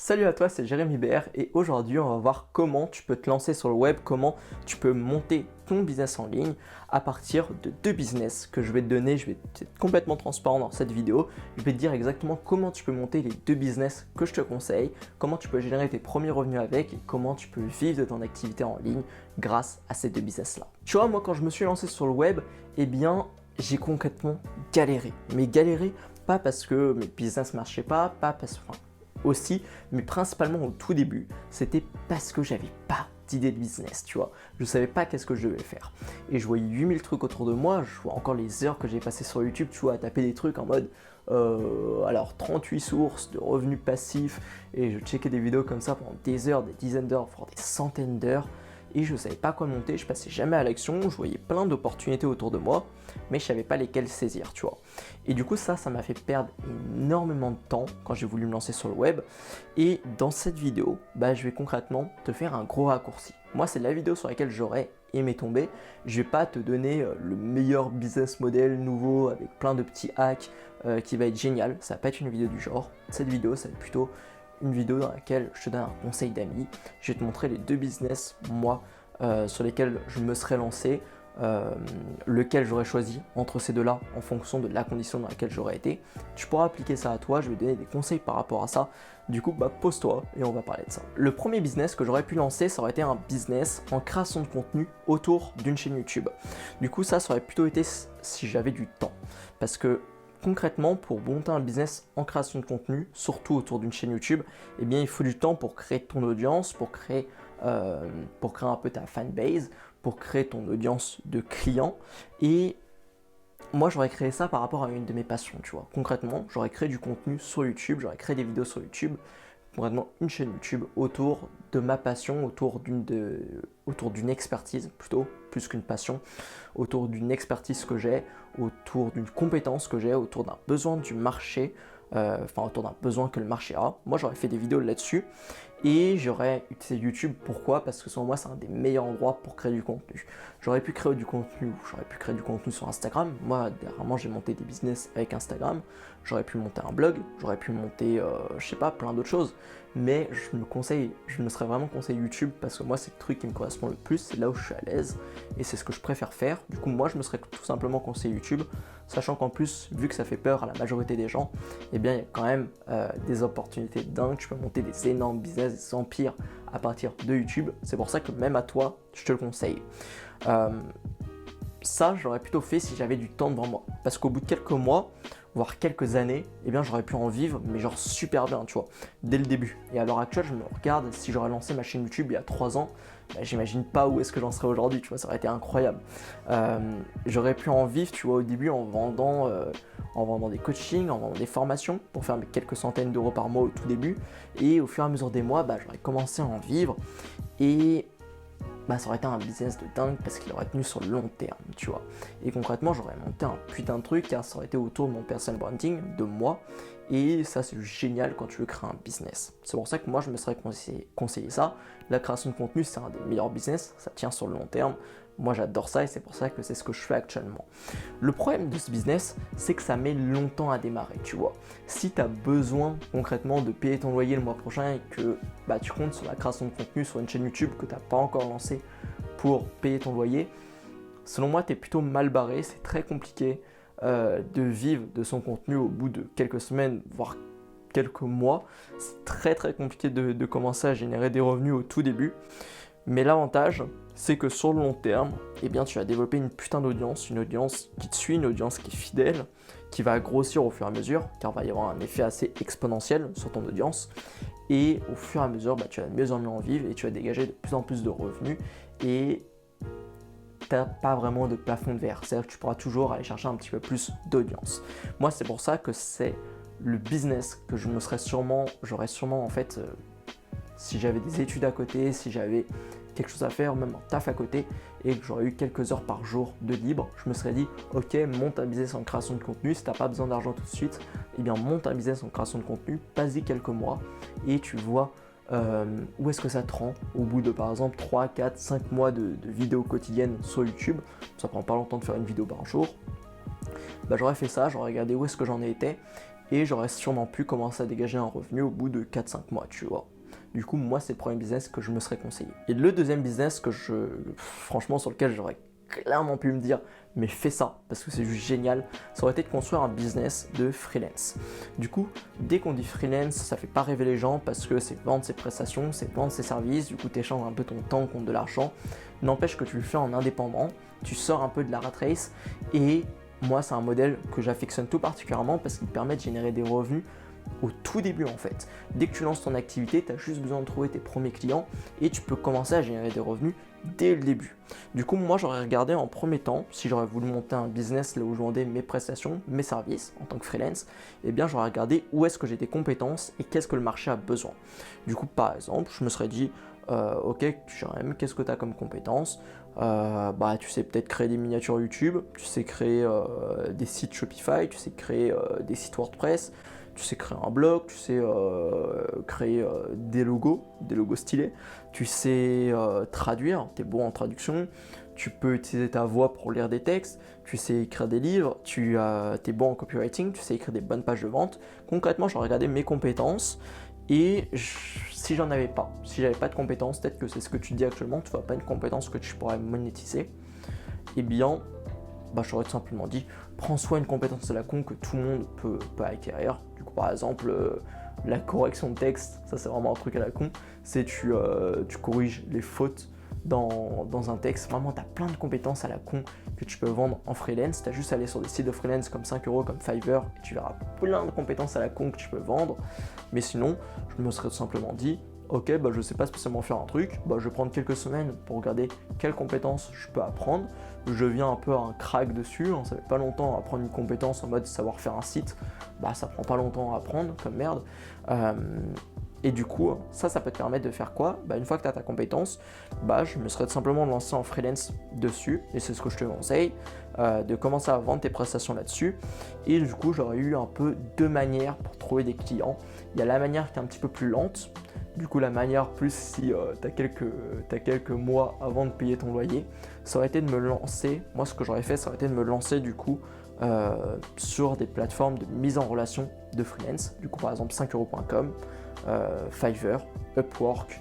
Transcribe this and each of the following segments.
Salut à toi, c'est Jérémy BR et aujourd'hui on va voir comment tu peux te lancer sur le web, comment tu peux monter ton business en ligne à partir de deux business que je vais te donner. Je vais être complètement transparent dans cette vidéo. Je vais te dire exactement comment tu peux monter les deux business que je te conseille, comment tu peux générer tes premiers revenus avec et comment tu peux vivre de ton activité en ligne grâce à ces deux business là. Tu vois, moi quand je me suis lancé sur le web, eh bien j'ai concrètement galéré. Mais galéré pas parce que mes business ne marchaient pas parce que aussi, mais principalement au tout début, c'était parce que j'avais pas d'idée de business, tu vois. Je savais pas qu'est-ce que je devais faire. Et je voyais 8000 trucs autour de moi, je vois encore les heures que j'ai passées sur YouTube, tu vois, à taper des trucs en mode alors 38 sources de revenus passifs, et je checkais des vidéos comme ça pendant des heures, des dizaines d'heures, voire des centaines d'heures. Et je ne savais pas quoi monter, je passais jamais à l'action, je voyais plein d'opportunités autour de moi, mais je ne savais pas lesquelles saisir, tu vois. Et du coup ça m'a fait perdre énormément de temps quand j'ai voulu me lancer sur le web. Et dans cette vidéo, je vais concrètement te faire un gros raccourci. Moi c'est la vidéo sur laquelle j'aurais aimé tomber. Je vais pas te donner le meilleur business model nouveau avec plein de petits hacks qui va être génial, ça va pas être une vidéo du genre. Cette vidéo ça va être plutôt une vidéo dans laquelle je te donne un conseil d'amis. Je vais te montrer les deux business, moi, sur lesquels je me serais lancé, lequel j'aurais choisi entre ces deux-là en fonction de la condition dans laquelle j'aurais été. Tu pourras appliquer ça à toi, je vais te donner des conseils par rapport à ça. Du coup, pose-toi et on va parler de ça. Le premier business que j'aurais pu lancer, ça aurait été un business en création de contenu autour d'une chaîne YouTube. Du coup, ça aurait plutôt été si j'avais du temps. Parce que concrètement, pour monter un business en création de contenu, surtout autour d'une chaîne YouTube, eh bien, il faut du temps pour créer ton audience, pour créer un peu ta fanbase, pour créer ton audience de clients. Et moi, j'aurais créé ça par rapport à une de mes passions, tu vois. Concrètement, j'aurais créé du contenu sur YouTube, j'aurais créé des vidéos sur YouTube, concrètement une chaîne YouTube autour de ma passion, autour d'une expertise plutôt, plus qu'une passion, autour d'une expertise que j'ai, autour d'une compétence que j'ai, autour d'un besoin du marché, autour d'un besoin que le marché a. Moi j'aurais fait des vidéos là-dessus et j'aurais utilisé YouTube. Pourquoi? Parce que selon moi c'est un des meilleurs endroits pour créer du contenu. J'aurais pu créer du contenu sur Instagram. Moi dernièrement j'ai monté des business avec Instagram. J'aurais pu monter un blog, j'aurais pu monter je sais pas, plein d'autres choses. Mais je me serais vraiment conseillé YouTube parce que moi c'est le truc qui me correspond le plus, c'est là où je suis à l'aise et c'est ce que je préfère faire. Du coup moi je me serais tout simplement conseillé YouTube, sachant qu'en plus vu que ça fait peur à la majorité des gens, eh bien il y a quand même des opportunités dingues. Tu peux monter des énormes business, des empires à partir de YouTube. C'est pour ça que même à toi je te le conseille. Ça j'aurais plutôt fait si j'avais du temps devant moi, parce qu'au bout de quelques mois voire quelques années, eh bien j'aurais pu en vivre, mais genre super bien, tu vois, dès le début. Et à l'heure actuelle, je me regarde, si j'aurais lancé ma chaîne YouTube il y a 3 ans, j'imagine pas où est-ce que j'en serais aujourd'hui, tu vois, ça aurait été incroyable. J'aurais pu en vivre, tu vois, au début en vendant des coachings, en vendant des formations pour faire quelques centaines d'euros par mois au tout début. Et au fur et à mesure des mois, j'aurais commencé à en vivre et ça aurait été un business de dingue parce qu'il aurait tenu sur le long terme, tu vois. Et concrètement, j'aurais monté un putain de truc car ça aurait été autour de mon personal branding, de moi. Et ça, c'est génial quand tu veux créer un business. C'est pour ça que moi, je me serais conseillé ça. La création de contenu, c'est un des meilleurs business, ça tient sur le long terme. Moi, j'adore ça et c'est pour ça que c'est ce que je fais actuellement. Le problème de ce business, c'est que ça met longtemps à démarrer, tu vois. Si tu as besoin concrètement de payer ton loyer le mois prochain et que tu comptes sur la création de contenu sur une chaîne YouTube que tu n'as pas encore lancée pour payer ton loyer, selon moi, tu es plutôt mal barré. C'est très compliqué de vivre de son contenu au bout de quelques semaines, voire quelques mois. C'est très très compliqué de commencer à générer des revenus au tout début. Mais l'avantage, c'est que sur le long terme, eh bien, tu vas développer une putain d'audience, une audience qui te suit, une audience qui est fidèle, qui va grossir au fur et à mesure, car il va y avoir un effet assez exponentiel sur ton audience. Et au fur et à mesure, tu vas de mieux en mieux en vivre et tu vas dégager de plus en plus de revenus. Et tu n'as pas vraiment de plafond de verre, c'est-à-dire que tu pourras toujours aller chercher un petit peu plus d'audience. Moi, c'est pour ça que c'est le business que j'aurais sûrement en fait, si j'avais des études à côté, si j'avais quelque chose à faire, même un taf à côté, et que j'aurais eu quelques heures par jour de libre, je me serais dit, ok, monte un business en création de contenu, si tu n'as pas besoin d'argent tout de suite, eh bien monte un business en création de contenu, passe-y quelques mois, et tu vois où est-ce que ça te rend au bout de par exemple 3, 4, 5 mois de vidéos quotidiennes sur YouTube. Ça prend pas longtemps de faire une vidéo par jour. J'aurais fait ça, j'aurais regardé où est-ce que j'en étais et j'aurais sûrement pu commencer à dégager un revenu au bout de 4-5 mois, tu vois. Du coup, moi, c'est le premier business que je me serais conseillé. Et le deuxième business franchement, sur lequel j'aurais clairement pu me dire, mais fais ça, parce que c'est juste génial, ça aurait été de construire un business de freelance. Du coup, dès qu'on dit freelance, ça fait pas rêver les gens, parce que c'est vendre ses prestations, c'est vendre ses services, du coup, tu échanges un peu ton temps contre de l'argent. N'empêche que tu le fais en indépendant, tu sors un peu de la rat race, et moi, c'est un modèle que j'affectionne tout particulièrement, parce qu'il permet de générer des revenus au tout début en fait. Dès que tu lances ton activité, tu as juste besoin de trouver tes premiers clients et tu peux commencer à générer des revenus dès le début. Du coup, moi j'aurais regardé en premier temps, si j'aurais voulu monter un business là où je vendais mes prestations, mes services en tant que freelance, eh bien j'aurais regardé où est-ce que j'ai des compétences et qu'est-ce que le marché a besoin. Du coup, par exemple, je me serais dit, ok, Jérém, qu'est-ce que tu as comme compétences? Tu sais peut-être créer des miniatures YouTube, tu sais créer des sites Shopify, tu sais créer des sites WordPress, tu sais créer un blog, tu sais créer des logos stylés, tu sais traduire, tu es bon en traduction, tu peux utiliser ta voix pour lire des textes, tu sais écrire des livres, tu es bon en copywriting, tu sais écrire des bonnes pages de vente. Concrètement, j'aurais regardé mes compétences et si j'avais pas de compétences, peut-être que c'est ce que tu dis actuellement, tu vois pas une compétence que tu pourrais monétiser, eh bien, j'aurais tout simplement dit, prends soit une compétence à la con que tout le monde peut acquérir. Du coup, par exemple, la correction de texte, ça c'est vraiment un truc à la con, c'est tu corriges les fautes dans un texte. Vraiment, tu as plein de compétences à la con que tu peux vendre en freelance. Tu as juste à aller sur des sites de freelance comme 5 euros, comme Fiverr, et tu verras plein de compétences à la con que tu peux vendre. Mais sinon, je me serais tout simplement dit, ok, je sais pas spécialement faire un truc, je vais prendre quelques semaines pour regarder quelles compétences je peux apprendre. Je viens un peu à un crack dessus, ça fait pas longtemps à apprendre une compétence en mode savoir faire un site, ça prend pas longtemps à apprendre comme merde. Et du coup, ça peut te permettre de faire quoi? Une fois que tu as ta compétence, je me serais tout simplement lancé en freelance dessus, et c'est ce que je te conseille, de commencer à vendre tes prestations là-dessus. Et du coup, j'aurais eu un peu deux manières pour trouver des clients. Il y a la manière qui est un petit peu plus lente. Du coup, la manière plus si tu as quelques mois avant de payer ton loyer, ça aurait été de me lancer. Moi, ce que j'aurais fait, ça aurait été de me lancer du coup sur des plateformes de mise en relation de freelance. Du coup, par exemple, 5euros.com, Fiverr, Upwork,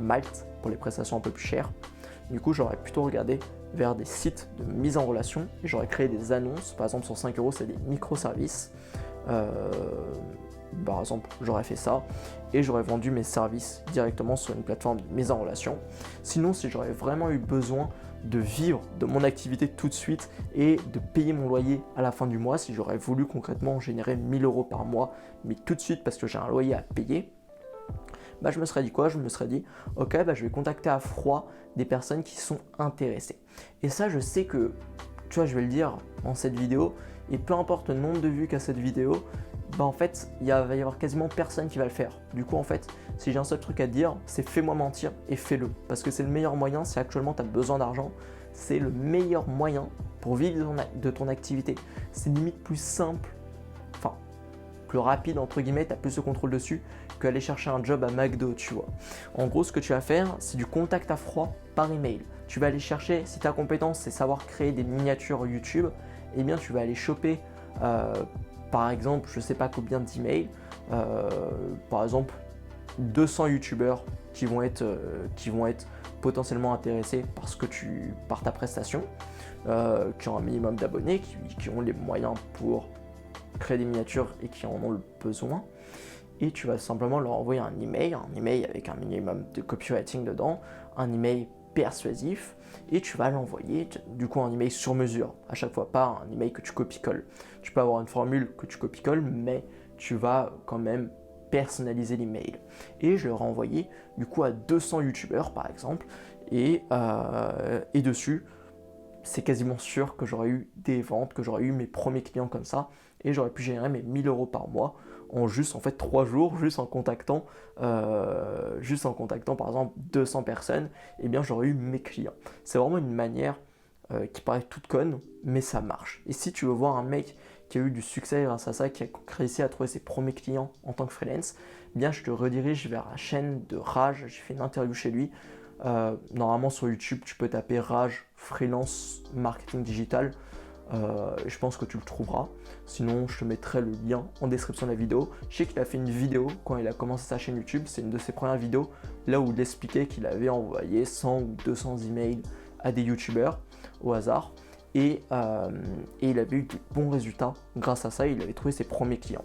Malte pour les prestations un peu plus chères. Du coup, j'aurais plutôt regardé vers des sites de mise en relation et j'aurais créé des annonces. Par exemple, sur 5 euros, c'est des microservices. Par exemple, j'aurais fait ça et j'aurais vendu mes services directement sur une plateforme de mise en relation. Sinon, si j'aurais vraiment eu besoin de vivre de mon activité tout de suite et de payer mon loyer à la fin du mois, si j'aurais voulu concrètement générer 1000 euros par mois, mais tout de suite parce que j'ai un loyer à payer, je me serais dit quoi? Je me serais dit, ok, je vais contacter à froid des personnes qui sont intéressées. Et ça, je sais que, tu vois, je vais le dire dans cette vidéo, et peu importe le nombre de vues qu'a cette vidéo, en fait, il va y avoir quasiment personne qui va le faire. Du coup, en fait, si j'ai un seul truc à te dire, c'est fais-moi mentir et fais-le. Parce que c'est le meilleur moyen, si actuellement tu as besoin d'argent, c'est le meilleur moyen pour vivre de ton activité. C'est limite plus simple, enfin, plus rapide, entre guillemets, tu as plus de contrôle dessus qu'aller chercher un job à McDo, tu vois. En gros, ce que tu vas faire, c'est du contact à froid par email. Tu vas aller chercher, si ta compétence, c'est savoir créer des miniatures YouTube, eh bien, tu vas aller choper par exemple, je ne sais pas combien d'emails, par exemple 200 youtubeurs qui vont être potentiellement intéressés par ta prestation, qui ont un minimum d'abonnés, qui ont les moyens pour créer des miniatures et qui en ont le besoin. Et tu vas simplement leur envoyer un email avec un minimum de copywriting dedans, un email persuasif, et tu vas l'envoyer du coup un email sur mesure à chaque fois, pas un email que tu copie-colles. Tu peux avoir une formule que tu copie-colles, mais tu vas quand même personnaliser l'email. Et je l'ai renvoyé du coup à 200 youtubeurs par exemple, et dessus c'est quasiment sûr que j'aurais eu des ventes, que j'aurais eu mes premiers clients comme ça, et j'aurais pu générer mes 1000 euros par mois en juste en fait 3 jours, juste en contactant par exemple 200 personnes, et bien j'aurais eu mes clients. C'est vraiment une manière qui paraît toute conne, mais ça marche. Et si tu veux voir un mec qui a eu du succès grâce à ça, qui a réussi à trouver ses premiers clients en tant que freelance, eh bien je te redirige vers la chaîne de Raj. J'ai fait une interview chez lui. Normalement sur YouTube, tu peux taper Raj Freelance Marketing Digital. Je pense que tu le trouveras. Sinon, je te mettrai le lien en description de la vidéo. Je sais qu'il a fait une vidéo quand il a commencé sa chaîne YouTube. C'est une de ses premières vidéos là où il expliquait qu'il avait envoyé 100 ou 200 emails à des youtubeurs au hasard. Et il avait eu de bons résultats grâce à ça. Il avait trouvé ses premiers clients.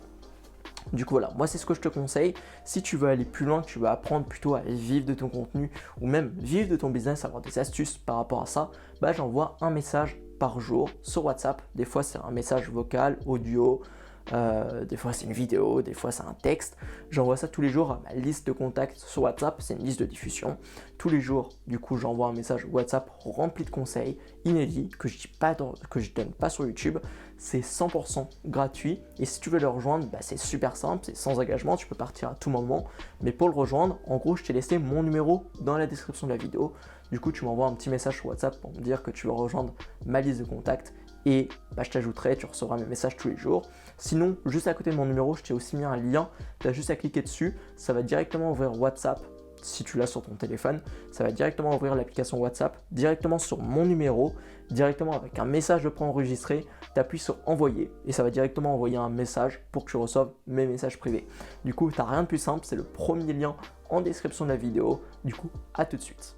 Du coup voilà, moi c'est ce que je te conseille. Si tu veux aller plus loin, que tu veux apprendre plutôt à vivre de ton contenu ou même vivre de ton business, avoir des astuces par rapport à ça, bah j'envoie un message par jour sur WhatsApp. Des fois c'est un message vocal, audio, des fois c'est une vidéo, des fois c'est un texte. J'envoie ça tous les jours à ma liste de contacts sur WhatsApp, c'est une liste de diffusion. Tous les jours, du coup, j'envoie un message WhatsApp rempli de conseils inédits que je donne pas sur YouTube. C'est 100% gratuit et si tu veux le rejoindre, bah, c'est super simple, c'est sans engagement, tu peux partir à tout moment. Mais pour le rejoindre, en gros, je t'ai laissé mon numéro dans la description de la vidéo. Du coup, tu m'envoies un petit message sur WhatsApp pour me dire que tu veux rejoindre ma liste de contacts et bah, je t'ajouterai, tu recevras mes messages tous les jours. Sinon, juste à côté de mon numéro, je t'ai aussi mis un lien, tu as juste à cliquer dessus, ça va directement ouvrir WhatsApp. Si tu l'as sur ton téléphone, ça va directement ouvrir l'application WhatsApp, directement sur mon numéro, directement avec un message de préenregistré, tu appuies sur envoyer et ça va directement envoyer un message pour que tu reçoives mes messages privés. Du coup, tu n'as rien de plus simple, c'est le premier lien en description de la vidéo. Du coup, à tout de suite.